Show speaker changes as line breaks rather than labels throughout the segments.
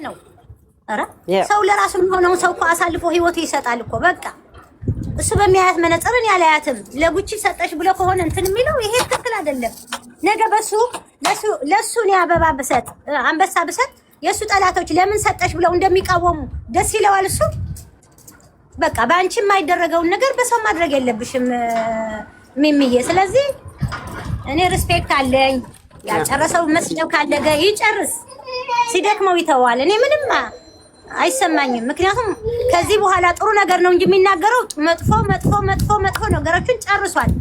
ነው። ኧረ ሰው ለራሱ የሚሆነው ሰው እኮ አሳልፎ ህይወት ይሰጣል እኮ በቃ እሱ በሚያያት መነጽርን ያላያትም ለጉቺ ሰጠሽ ብሎ ከሆነ እንትን የሚለው ይሄ ትክክል አይደለም። ነገ ለሱ ነው አበባ ብሰጥ አንበሳ ብሰጥ የሱ ጠላቶች ለምን ሰጠሽ ብለው እንደሚቃወሙ ደስ ይለዋል እሱ። በቃ በአንቺ የማይደረገውን ነገር በሰው ማድረግ የለብሽም ሚሚዬ። ስለዚህ እኔ ሪስፔክት አለኝ። ያጨረሰው መስደብ ካለገ ይጨርስ፣ ሲደክመው ይተዋል። እኔ ምንም አይሰማኝም። ምክንያቱም ከዚህ በኋላ ጥሩ ነገር ነው እንጂ የሚናገረው መጥፎ ነገሮችን ጨርሷል።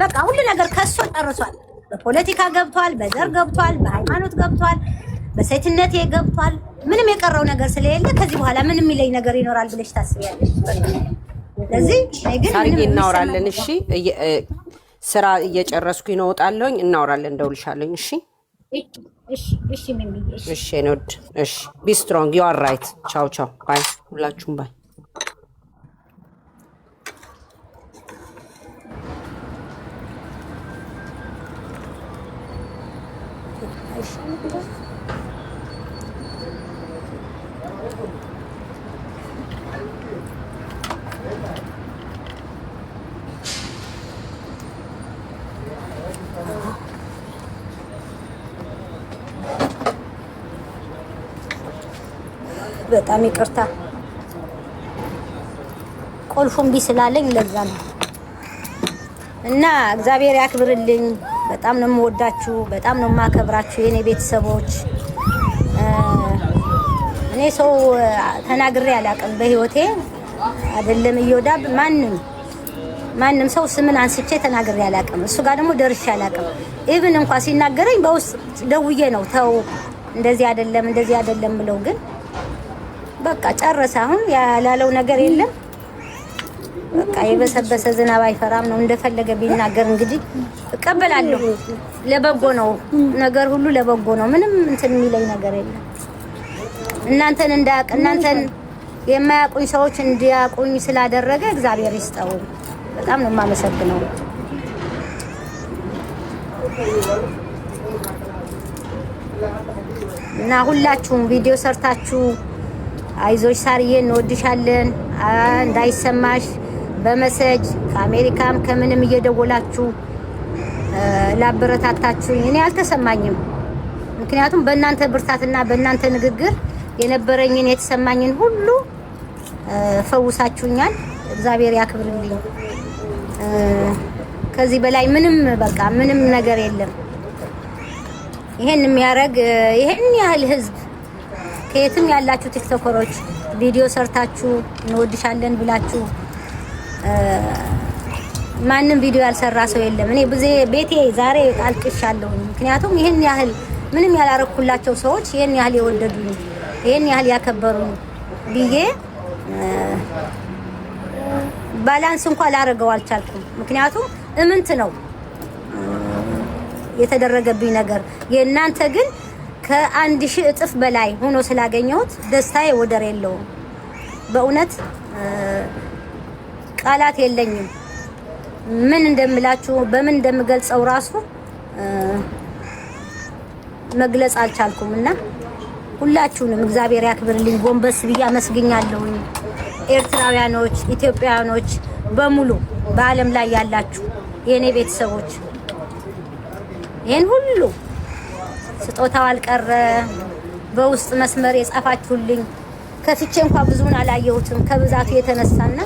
በቃ ሁሉ ነገር ከሶ ጨርሷል። በፖለቲካ ገብቷል፣ በዘር ገብቷል፣ በሃይማኖት ገብቷል፣ በሴትነቴ ገብቷል። ምንም የቀረው ነገር ስለሌለ ከዚህ በኋላ ምንም የሚለኝ ነገር ይኖራል ብለሽ ታስቢያለሽ? ስለዚህ ግን
ታሪክ እናወራለን። እሺ ስራ እየጨረስኩኝ ነው፣ እወጣለሁኝ። እናወራለን፣ እንደውልሻለሁኝ። እሺ
እሺ ሚሚዬ
እሺ ኖድ እሺ ቢ ስትሮንግ ዩ አር ራይት። ቻው ቻው ባይ፣ ሁላችሁም ባይ።
በጣም ይቅርታ ቁልፉን ቢስላለኝ ለዛ ነው። እና እግዚአብሔር ያክብርልኝ። በጣም ነው የምወዳችሁ፣ በጣም ነው የማከብራችሁ የኔ ቤተሰቦች። እኔ ሰው ተናግሬ አላውቅም በህይወቴ አይደለም እዮዳብ ማንም ሰው ስምን አንስቼ ተናግሬ አላውቅም። እሱ ጋር ደግሞ ደርሼ አላውቅም። ኢቭን እንኳን ሲናገረኝ በውስጥ ደውዬ ነው ተው እንደዚህ አይደለም ብለው ግን በቃ ጨረሰ። አሁን ያላለው ነገር የለም። በቃ የበሰበሰ ዝናብ አይፈራም ነው። እንደፈለገ ቢናገር እንግዲህ እቀበላለሁ። ለበጎ ነው ነገር ሁሉ ለበጎ ነው። ምንም እንትን የሚለኝ ነገር የለም። እናንተን የማያውቁኝ ሰዎች እንዲያውቁኝ ስላደረገ እግዚአብሔር ይስጠው። በጣም ነው የማመሰግነው። እና ሁላችሁም ቪዲዮ ሰርታችሁ አይዞሽ ሳርዬ እንወድሻለን እንዳይሰማሽ በመሰጅ ከአሜሪካም ከምንም እየደወላችሁ ላበረታታችሁኝ እኔ አልተሰማኝም። ምክንያቱም በእናንተ ብርታትና በእናንተ ንግግር የነበረኝን የተሰማኝን ሁሉ ፈውሳችሁኛል። እግዚአብሔር ያክብርልኝ። ከዚህ በላይ ምንም ነገር የለም። ይሄን የሚያረግ ይሄን ያህል ህዝብ ከየትም ያላችሁ ቲክቶከሮች ቪዲዮ ሰርታችሁ እንወድሻለን ብላችሁ ማንም ቪዲዮ ያልሰራ ሰው የለም። እኔ ቤቴ ዛሬ አልቅሻለሁ። ምክንያቱም ይሄን ያህል ምንም ያላረኩላቸው ሰዎች ይሄን ያህል የወደዱኝ ይሄን ያህል ያከበሩኝ ብዬ ባላንስ እንኳን ላረገው አልቻልኩም። ምክንያቱም እምንት ነው የተደረገብኝ ነገር። የእናንተ ግን ከ1000 እጥፍ በላይ ሆኖ ስላገኘሁት ደስታዬ ወደር የለውም። በእውነት ቃላት የለኝም። ምን እንደምላችሁ በምን እንደምገልጸው ራሱ መግለጽ አልቻልኩም። እና ሁላችሁንም እግዚአብሔር ያክብርልኝ። ጎንበስ ብዬ አመስግኛለሁ። ኤርትራውያኖች፣ ኢትዮጵያውያኖች በሙሉ በአለም ላይ ያላችሁ የኔ ቤተሰቦች ይሄን ሁሉ ስጦታው አልቀረ በውስጥ መስመር የጻፋችሁልኝ ከፍቼ እንኳን ብዙውን አላየሁትም ከብዛቱ የተነሳና